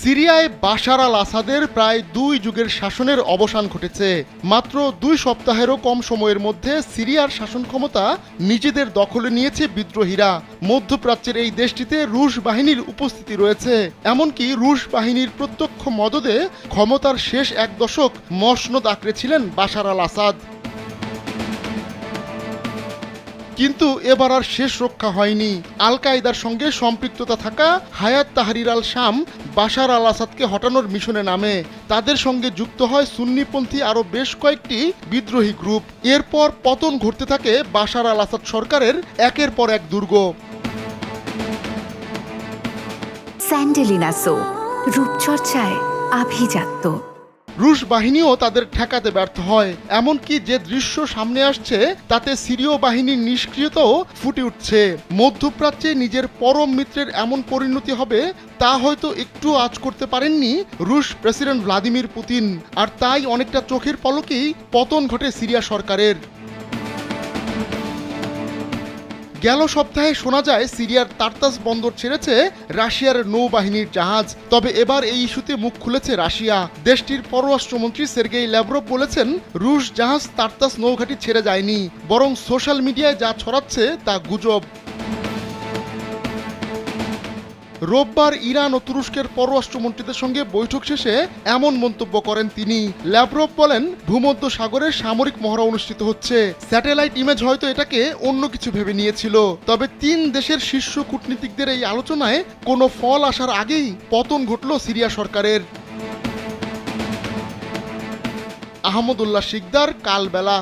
সিরিয়ায় বাশার আল আসাদের প্রায় 2 যুগের শাসনের অবসান ঘটেছে। মাত্র 2 সপ্তাহেরও কম সময়ের মধ্যে সিরিয়ার শাসন ক্ষমতা নিজেদের দখলে নিয়েছে বিদ্রোহীরা। মধ্যপ্রাচ্যের এই দেশটিতে রুশ বাহিনীর উপস্থিতি রয়েছে, এমনকি রুশ বাহিনীর প্রত্যক্ষ মদদে ক্ষমতার শেষ 1 দশক মসনদ আঁকড়েছিলেন বাশার আল আসাদ। কিন্তু এবার আর শেষ রক্ষা হয়নি। আল কায়দার সঙ্গে সম্পৃক্ততা থাকা হায়াত তাহরির আল শাম বাশার আল আসাদকে হটানোর মিশনে নামে। তাদের সঙ্গে যুক্ত হয় সুন্নিপন্থী আরও বেশ কয়েকটি বিদ্রোহী গ্রুপ। এরপর পতন ঘটতে থাকে বাশার আল আসাদ সরকারের একের পর এক দুর্গ। স্যান্ডেলিনা সো, রূপচর্চায় আভিজাত্য। রুশ বাহিনীও তাদের ঠেকাতে ব্যর্থ হয়, এমনকি যে দৃশ্য সামনে আসছে তাতে সিরীয় বাহিনীর নিষ্ক্রিয়তাও ফুটে উঠছে। মধ্যপ্রাচ্যে নিজের পরম মিত্রের এমন পরিণতি হবে তা হয়তো একটু আঁচ করতে পারেননি রুশ প্রেসিডেন্ট ভ্লাদিমির পুতিন। আর তাই অনেকটা চোখের পলকেই পতন ঘটে সিরিয়া সরকারের। গেল সপ্তাহে শোনা যায় সিরিয়ার তার্তাস বন্দর ছেড়েছে রাশিয়ার নৌবাহিনীর জাহাজ। তবে এবার এই ইস্যুতে মুখ খুলেছে রাশিয়া। দেশটির পররাষ্ট্রমন্ত্রী সের্গেই ল্যাভরভ বলেছেন, রুশ জাহাজ তার্তাস নৌঘাঁটি ছেড়ে যায়নি, বরং সোশ্যাল মিডিয়ায় যা ছড়াচ্ছে তা গুজব। রোববার ইরান ও তুরস্কের পররাষ্ট্রমন্ত্রীদের সঙ্গে বৈঠক শেষে এমন মন্তব্য করেন তিনি। ল্যাভরভ বলেন, ভূমধ্য সাগরে সামরিক মহড়া অনুষ্ঠিত হচ্ছে। স্যাটেলাইট ইমেজ হয়তো এটাকে অন্য কিছু ভেবে নিয়েছিল। তবে 3 দেশের শীর্ষ কূটনীতিকদের এই আলোচনায় কোনো ফল আসার আগেই পতন ঘটল সিরিয়া সরকারের। আহমদুল্লাহ শিকদার, কালবেলা।